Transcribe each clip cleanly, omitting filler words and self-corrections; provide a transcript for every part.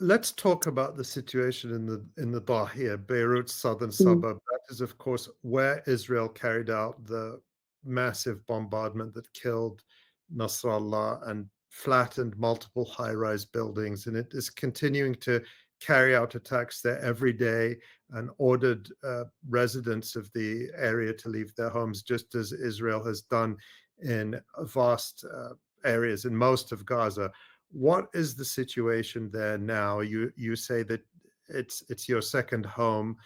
let's talk about the situation in the Dahiya, Beirut's southern Mm. suburb. That is, of course, where Israel carried out the massive bombardment that killed Nasrallah and flattened multiple high-rise buildings, and it is continuing to carry out attacks there every day and ordered residents of the area to leave their homes, just as Israel has done in vast areas in most of Gaza. What is the situation there now? You say that it's your second home,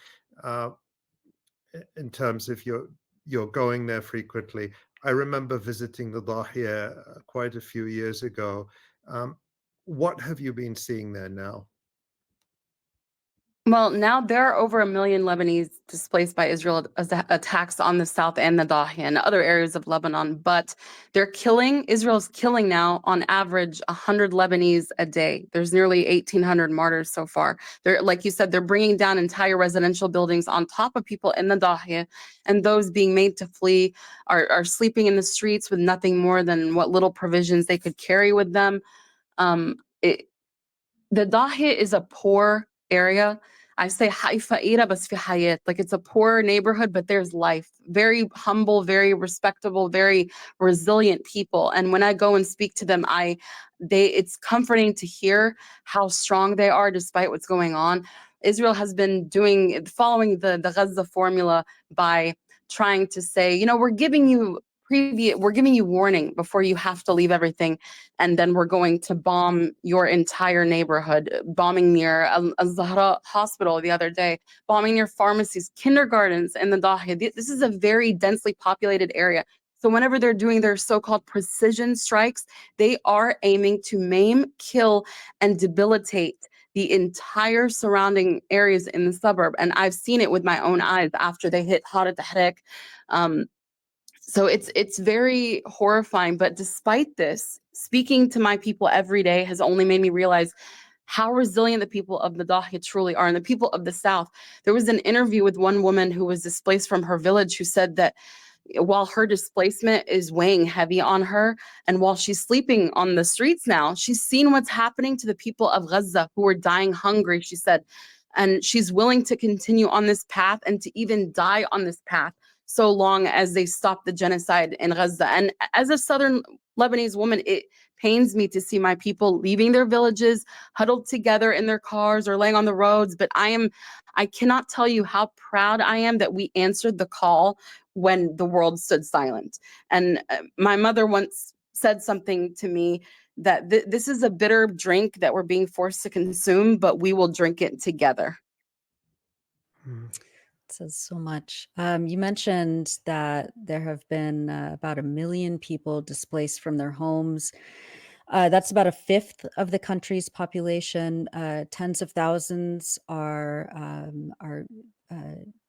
uh, in terms of you're going there frequently. I remember visiting the Dahiya quite a few years ago. Um, what have you been seeing there now? Well, now there are over 1 million Lebanese displaced by Israel as attacks on the south and the Dahiya and other areas of Lebanon. But Israel's killing now on average 100 Lebanese a day. There's nearly 1,800 martyrs so far. They're, like you said, they're bringing down entire residential buildings on top of people in the Dahiya, and those being made to flee are sleeping in the streets with nothing more than what little provisions they could carry with them. Um, it, the Dahiya is a poor area. I say فقيرة بس في حياة. Like it's a poor neighborhood, but there's life. Very humble, very respectable, very resilient people. And when I go and speak to them, it's comforting to hear how strong they are despite what's going on. Israel has been following the Gaza formula by trying to say, we're giving you warning before you have to leave everything, and then we're going to bomb your entire neighborhood, bombing near Al-Zahra hospital the other day, bombing near pharmacies, kindergartens in the Dahiya. This is a very densely populated area. So whenever they're doing their so-called precision strikes, they are aiming to maim, kill, and debilitate the entire surrounding areas in the suburb. And I've seen it with my own eyes after they hit Harat Tahrik. So it's very horrifying. But despite this, speaking to my people every day has only made me realize how resilient the people of the Dahiya truly are, and the people of the South. There was an interview with one woman who was displaced from her village who said that while her displacement is weighing heavy on her, and while she's sleeping on the streets now, she's seen what's happening to the people of Gaza who are dying hungry, she said. And she's willing to continue on this path and to even die on this path so long as they stop the genocide in Gaza. And as a Southern Lebanese woman, it pains me to see my people leaving their villages, huddled together in their cars or laying on the roads. But I cannot tell you how proud I am that we answered the call when the world stood silent. And my mother once said something to me that this is a bitter drink that we're being forced to consume, but we will drink it together. Hmm. Says so much. You mentioned that there have been about 1 million people displaced from their homes. That's about a fifth of the country's population. Tens of thousands are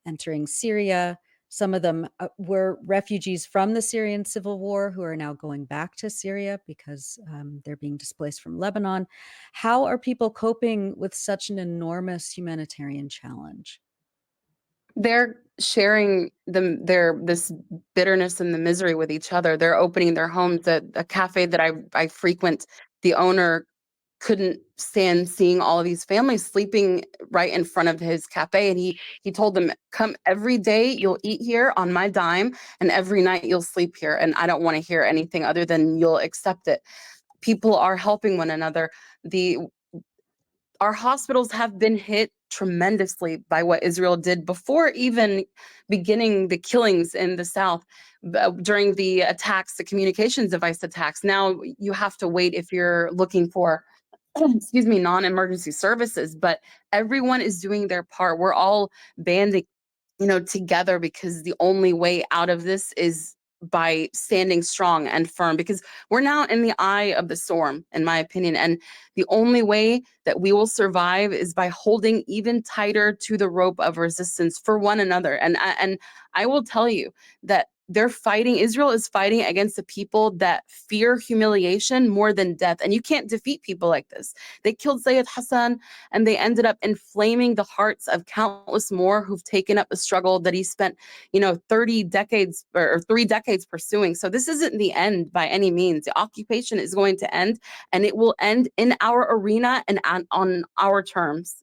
entering Syria. Some of them were refugees from the Syrian civil war who are now going back to Syria because they're being displaced from Lebanon. How are people coping with such an enormous humanitarian challenge? They're sharing this bitterness and the misery with each other. They're opening their homes. At a cafe that I frequent, the owner couldn't stand seeing all of these families sleeping right in front of his cafe, and he told them, come every day, you'll eat here on my dime, and every night you'll sleep here, and I don't want to hear anything other than you'll accept it. People are helping one another. The Our hospitals have been hit tremendously by what Israel did before even beginning the killings in the south, during the attacks, the communications device attacks. Now you have to wait if you're looking for excuse me, non-emergency services, but everyone is doing their part. We're all banding, together, because the only way out of this is by standing strong and firm, because we're now in the eye of the storm, in my opinion. And the only way that we will survive is by holding even tighter to the rope of resistance for one another. And I will tell you that they're fighting, Israel is fighting against the people that fear humiliation more than death. And you can't defeat people like this. They killed Sayyid Hassan, and they ended up inflaming the hearts of countless more who've taken up the struggle that he spent, 30 decades or 3 decades pursuing. So this isn't the end by any means. The occupation is going to end, and it will end in our arena and on our terms.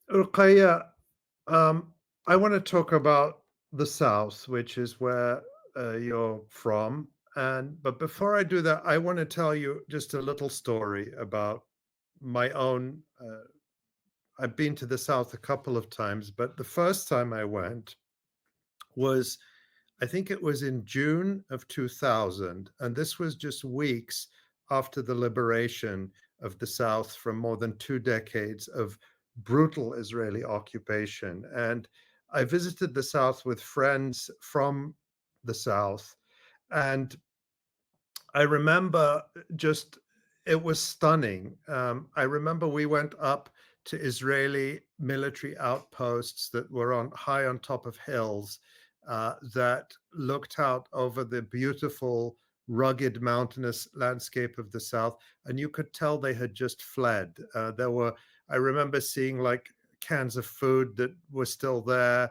Ruqayya, I want to talk about the South, which is where you're from. But before I do that, I want to tell you just a little story about my own. I've been to the South a couple of times, but the first time I went was, I think it was in June of 2000, and this was just weeks after the liberation of the South from more than 2 decades of brutal Israeli occupation. And I visited the South with friends from the South, and I remember just it was stunning. I remember we went up to Israeli military outposts that were on high on top of hills that looked out over the beautiful, rugged, mountainous landscape of the south, and you could tell they had just fled. I remember seeing like cans of food that were still there,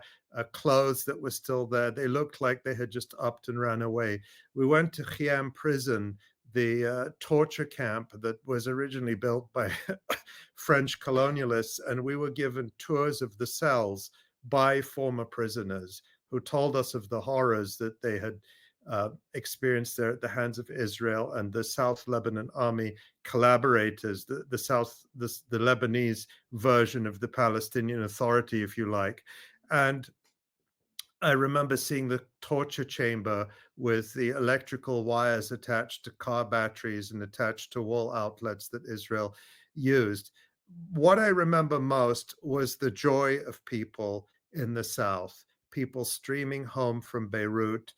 clothes that were still there. They looked like they had just upped and ran away. We went to Khiam prison, the torture camp that was originally built by French colonialists, and we were given tours of the cells by former prisoners who told us of the horrors that they had experienced there at the hands of Israel and the South Lebanon Army collaborators, the Lebanese version of the Palestinian Authority, if you like. And I remember seeing the torture chamber with the electrical wires attached to car batteries and attached to wall outlets that Israel used. What I remember most was the joy of people in the South, people streaming home from Beirut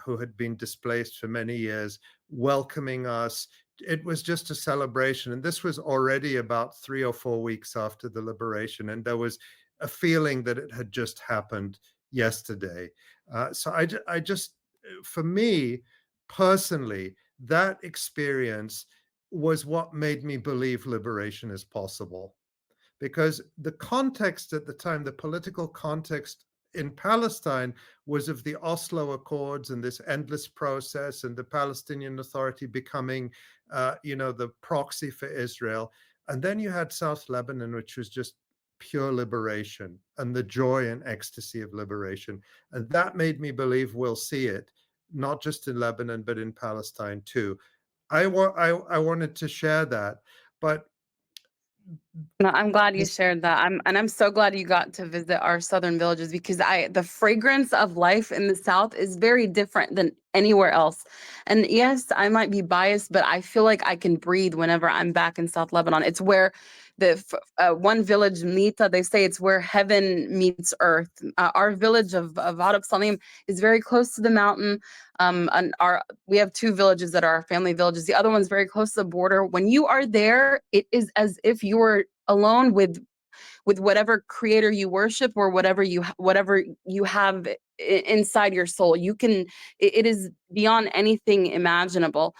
who had been displaced for many years, welcoming us. It was just a celebration. And this was already about 3 or 4 weeks after the liberation. And there was a feeling that it had just happened yesterday. So I just, for me personally, that experience was what made me believe liberation is possible. Because the context at the time, the political context in Palestine was of the Oslo Accords and this endless process and the Palestinian Authority becoming, the proxy for Israel. And then you had South Lebanon, which was just pure liberation and the joy and ecstasy of liberation. And that made me believe we'll see it, not just in Lebanon, but in Palestine too. I wanted to share that, but No, I'm glad you this, shared that. I'm so glad you got to visit our southern villages, because the fragrance of life in the South is very different than anywhere else. And yes, I might be biased, but I feel like I can breathe whenever I'm back in South Lebanon. It's where one village, Mita, they say it's where heaven meets earth. Our village of Arab Salim is very close to the mountain. And we have 2 villages that are our family villages. The other one's very close to the border. When you are there, it is as if you were alone with whatever creator you worship, or whatever you have inside your soul. It is beyond anything imaginable.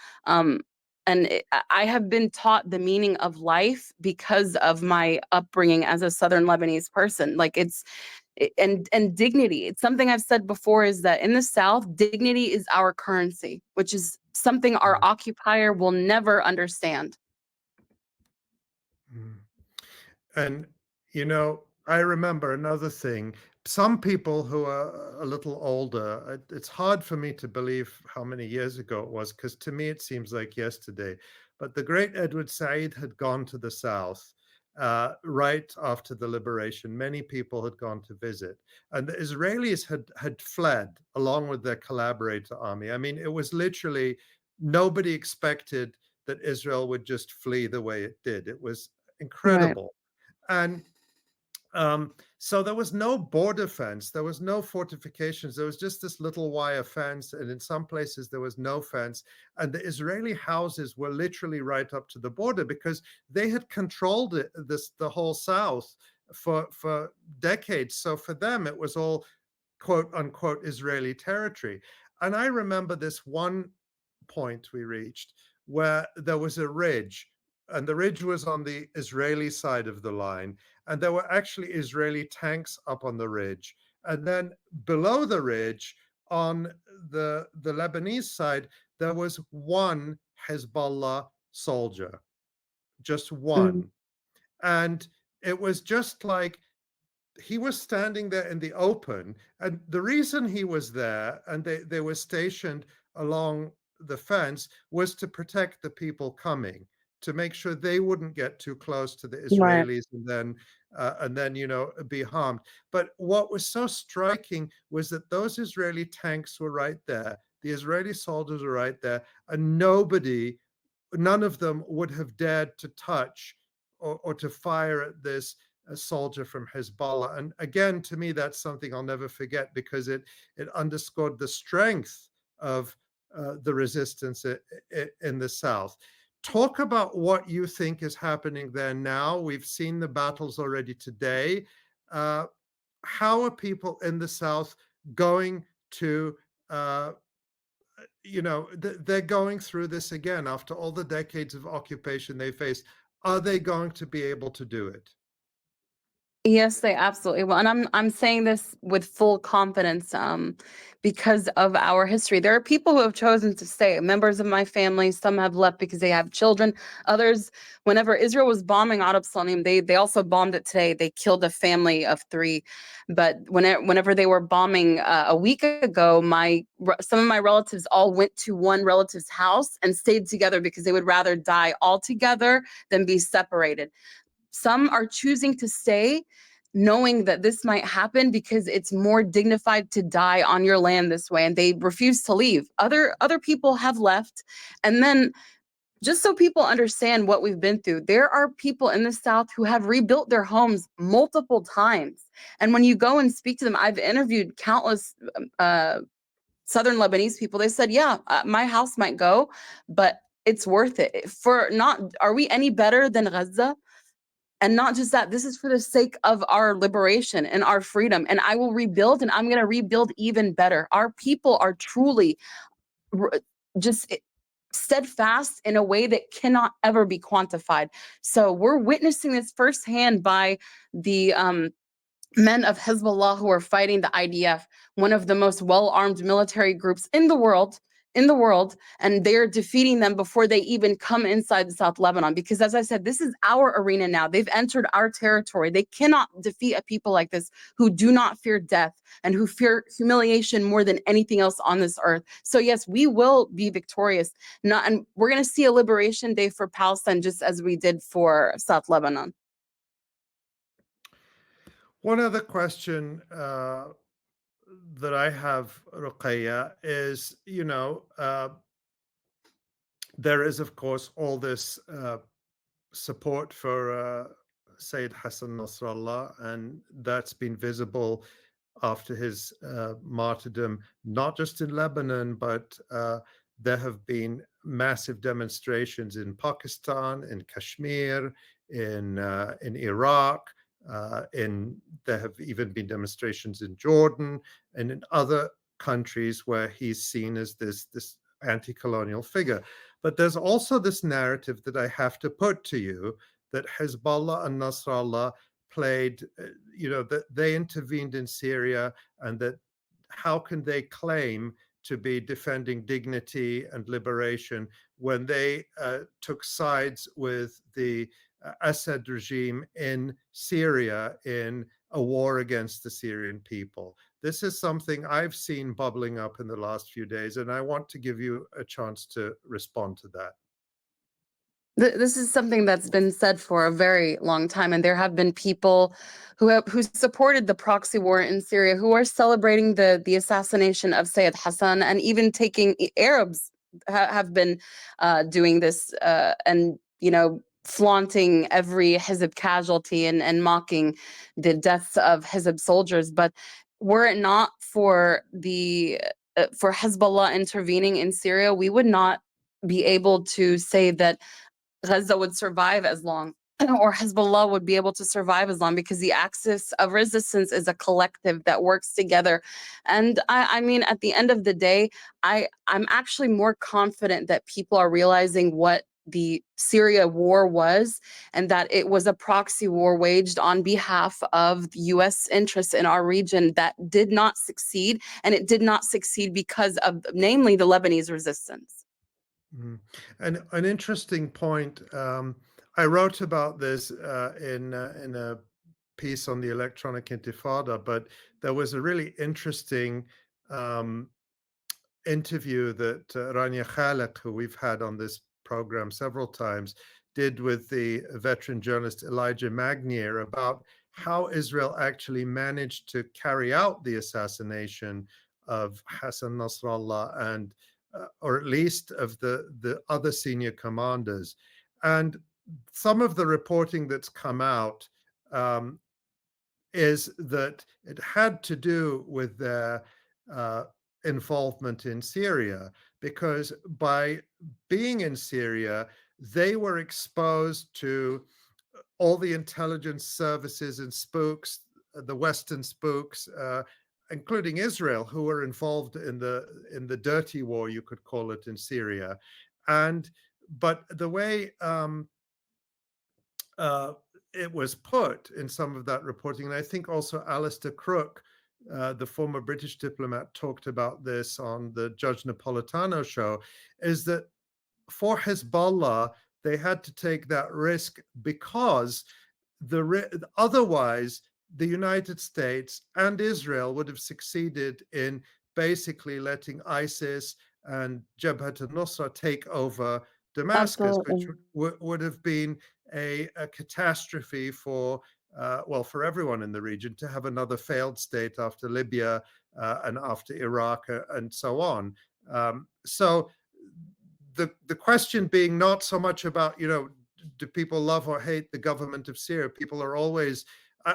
I have been taught the meaning of life because of my upbringing as a Southern Lebanese person. Like and dignity. It's something I've said before, is that in the South, dignity is our currency, which is something our occupier will never understand. mm. And, I remember another thing. Some people who are a little older, it's hard for me to believe how many years ago it was, because to me it seems like yesterday. But the great Edward Said had gone to the South right after the liberation. Many people had gone to visit. And the Israelis had fled along with their collaborator army. I mean, it was literally, nobody expected that Israel would just flee the way it did. It was Right. incredible. And so there was no border fence, there was no fortifications, there was just this little wire fence, and in some places there was no fence. And the Israeli houses were literally right up to the border because they had controlled the whole south for decades. So for them, it was all quote unquote Israeli territory. And I remember this one point we reached where there was a ridge, and the ridge was on the Israeli side of the line, and there were actually Israeli tanks up on the ridge. And then below the ridge, on the Lebanese side, there was one Hezbollah soldier, just Mm. one. And it was just like he was standing there in the open, and the reason he was there, and they were stationed along the fence, was to protect the people coming, to make sure they wouldn't get too close to the Right. Israelis and then be harmed. But what was so striking was that those Israeli tanks were right there, the Israeli soldiers were right there, and none of them would have dared to touch or to fire at this a soldier from Hezbollah. And again, to me, that's something I'll never forget, because it underscored the strength of the resistance in the South. Talk about what you think is happening there now. We've seen the battles already today. How are people in the South going to they're going through this again after all the decades of occupation they faced. Are they going to be able to do it? Yes, they absolutely will. And I'm saying this with full confidence, because of our history. There are people who have chosen to stay, members of my family. Some have left because they have children. Others, whenever Israel was bombing Arab Salim, they also bombed it today. They killed a family of 3. But whenever they were bombing a week ago, some of my relatives all went to one relative's house and stayed together because they would rather die all together than be separated. Some are choosing to stay knowing that this might happen because it's more dignified to die on your land this way, and they refuse to leave. Other people have left. And then, just so people understand what we've been through, there are people in the South who have rebuilt their homes multiple times. And when you go and speak to them, I've interviewed countless Southern Lebanese people. They said, yeah, my house might go, but it's worth it. For not, are we any better than Gaza? And not just that, this is for the sake of our liberation and our freedom. And I will rebuild, and I'm going to rebuild even better. Our people are truly just steadfast in a way that cannot ever be quantified. So we're witnessing this firsthand by the men of Hizballah who are fighting the IDF, one of the most well-armed military groups in the world, and they're defeating them before they even come inside the South Lebanon. Because as I said, this is our arena now. They've entered our territory. They cannot defeat a people like this who do not fear death and who fear humiliation more than anything else on this earth. So yes, we will be victorious. And we're going to see a liberation day for Palestine, just as we did for South Lebanon. One other question that I have, Roqayah, is, there is, of course, all this support for Sayyid Hassan Nasrallah, and that's been visible after his martyrdom, not just in Lebanon, but there have been massive demonstrations in Pakistan, in Kashmir, in Iraq, there have even been demonstrations in Jordan and in other countries where he's seen as this anti-colonial figure. But there's also this narrative that I have to put to you, that Hezbollah and Nasrallah played, that they intervened in Syria, and that how can they claim to be defending dignity and liberation when they took sides with the Assad regime in Syria in a war against the Syrian people. This is something I've seen bubbling up in the last few days, and I want to give you a chance to respond to that. This is something that's been said for a very long time, and there have been people who supported the proxy war in Syria, who are celebrating the assassination of Sayyid Hassan, and even taking Arabs have been doing this, and flaunting every Hizb casualty, and mocking the deaths of Hizb soldiers. But were it not for for Hezbollah intervening in Syria, we would not be able to say that Gaza would survive as long. or Hezbollah would be able to survive as long, because the axis of resistance is a collective that works together. And I mean, at the end of the day, I'm actually more confident that people are realizing what the Syria war was, and that it was a proxy war waged on behalf of US interests in our region that did not succeed. And it did not succeed because of, namely, the Lebanese resistance. Mm. And an interesting point, I wrote about this in a piece on the electronic intifada, but there was a really interesting um, interview that Rania Khalek, who we've had on this program several times, did with the veteran journalist Elijah Magnier about how Israel actually managed to carry out the assassination of Hassan Nasrallah and or at least of the other senior commanders. And some of the reporting that's come out is that it had to do with their uh, involvement in Syria, because by being in Syria, they were exposed to all the intelligence services and spooks, the Western spooks, including Israel, who were involved in the dirty war, you could call it, in Syria. And but the way uh, it was put in some of that reporting, and I think also Alistair Crook, the former British diplomat, talked about this on the Judge Napolitano show, is that for Hezbollah, they had to take that risk because otherwise the United States and Israel would have succeeded in basically letting ISIS and Jabhat al-Nusra take over Damascus, which Absolutely. would have been a catastrophe for well, for everyone in the region, to have another failed state after Libya and after Iraq and so on. So the question being not so much about, do people love or hate the government of Syria? People are always,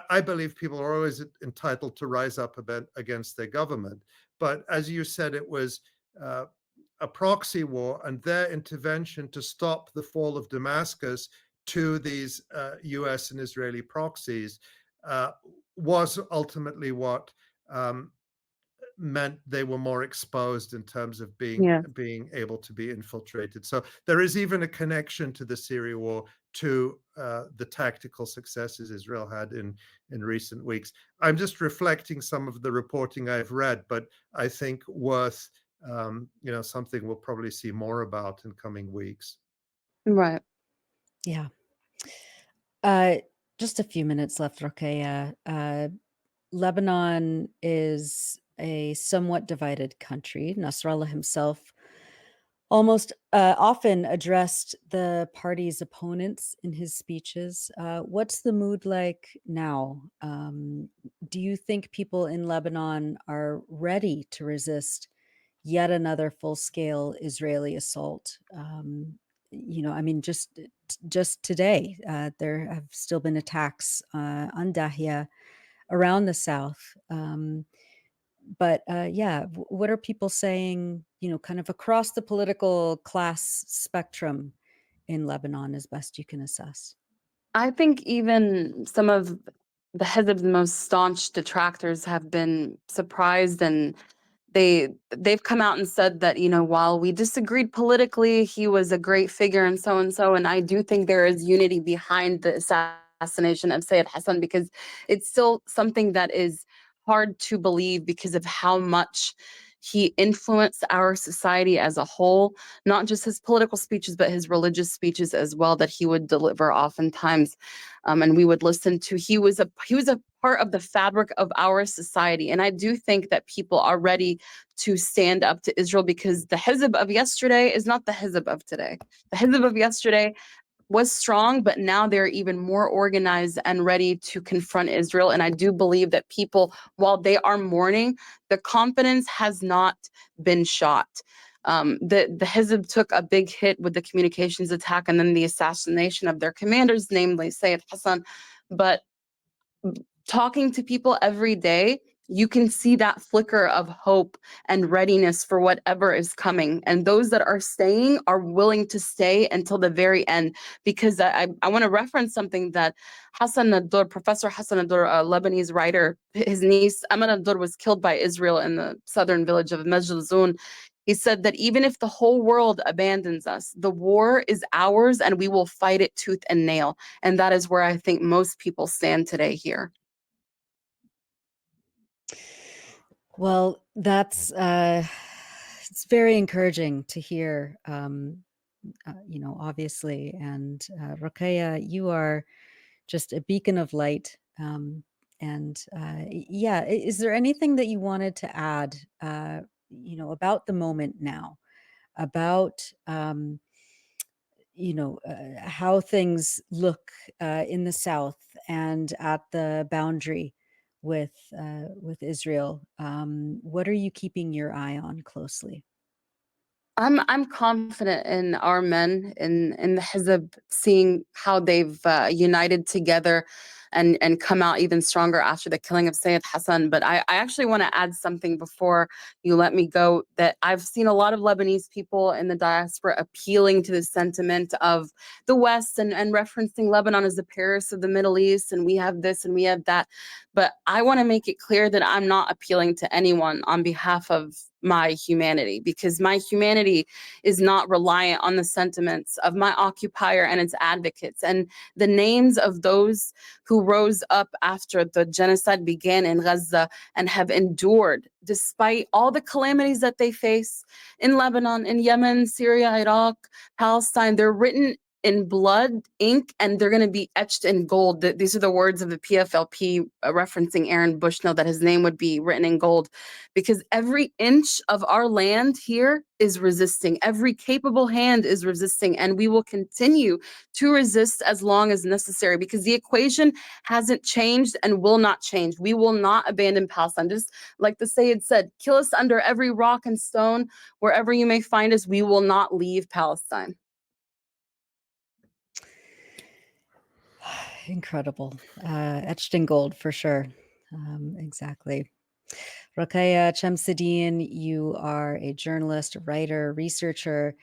I believe people are always entitled to rise up against their government. But as you said, it was a proxy war, and their intervention to stop the fall of Damascus to these US and Israeli proxies was ultimately what meant they were more exposed in terms of Yeah. being able to be infiltrated. So there is even a connection to the Syria war to the tactical successes Israel had in recent weeks. I'm just reflecting some of the reporting I've read, but I think worth something we'll probably see more about in coming weeks. Right. Yeah. Uh, just a few minutes left, Roqayah. Lebanon is a somewhat divided country. Nasrallah himself almost often addressed the party's opponents in his speeches. What's the mood like now? Do you think people in Lebanon are ready to resist yet another full-scale Israeli assault? I mean, just today, there have still been attacks on Dahiya around the south. But yeah, what are people saying, kind of across the political class spectrum in Lebanon, as best you can assess? I think even some of the Hizb's most staunch detractors have been surprised, and they've come out and said that, while we disagreed politically, he was a great figure and so and so. And I do think there is unity behind the assassination of Sayyid Hassan, because it's still something that is hard to believe because of how much he influenced our society as a whole, not just his political speeches, but his religious speeches as well, that he would deliver oftentimes, and we would listen to. He was a part of the fabric of our society, and I do think that people are ready to stand up to Israel, because the Hizb of yesterday is not the Hizb of today. The Hizb of yesterday was strong, but now they're even more organized and ready to confront Israel. And I do believe that people, while they are mourning, the confidence has not been shot. The Hizb took a big hit with the communications attack and then the assassination of their commanders, namely Sayyid Hassan. But talking to people every day, you can see that flicker of hope and readiness for whatever is coming. And those that are staying are willing to stay until the very end. Because I want to reference something that Hassan Nadur, Professor Hassan Nadur, a Lebanese writer, his niece Aman Nadur was killed by Israel in the southern village of Majlzoun. He said that even if the whole world abandons us, the war is ours and we will fight it tooth and nail. And that is where I think most people stand today here. Well, that's it's very encouraging to hear, obviously. And Roqayah, you are just a beacon of light. Is there anything that you wanted to add, about the moment now, about, how things look in the south and at the boundary with Israel? What are you keeping your eye on closely? I'm confident in our men in the Hizb, seeing how they've united together and come out even stronger after the killing of Sayyid Hassan. But I actually want to add something before you let me go, that I've seen a lot of Lebanese people in the diaspora appealing to the sentiment of the West and referencing Lebanon as the Paris of the Middle East, and we have this and we have that. But I want to make it clear that I'm not appealing to anyone on behalf of my humanity, because my humanity is not reliant on the sentiments of my occupier and its advocates. And the names of those who rose up after the genocide began in Gaza and have endured despite all the calamities that they face in Lebanon, in Yemen, Syria, Iraq, Palestine, they're written in blood, ink, and they're going to be etched in gold. These are the words of the PFLP, referencing Aaron Bushnell, that his name would be written in gold, because every inch of our land here is resisting. Every capable hand is resisting, and we will continue to resist as long as necessary, because the equation hasn't changed and will not change. We will not abandon Palestine. Just like the Sayyid said, kill us under every rock and stone, wherever you may find us, we will not leave Palestine. Incredible. Etched in gold for sure. Exactly. Roqayah Chamseddine, you are a journalist, writer, researcher,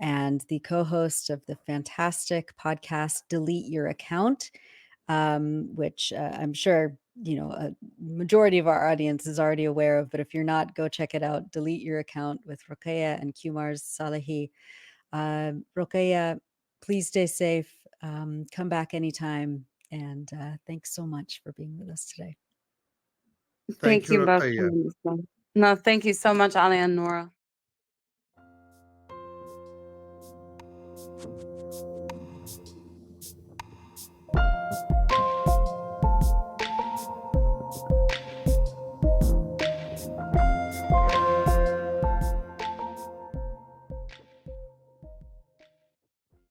and the co-host of the fantastic podcast Delete Your Account, which I'm sure a majority of our audience is already aware of. But if you're not, go check it out. Delete Your Account with Roqayah and Qumar Salehi. Roqayah, please stay safe. Come back anytime. And thanks so much for being with us today. Thank Thank you, you both. Roqayah. No, thank you so much, Ali and Nora.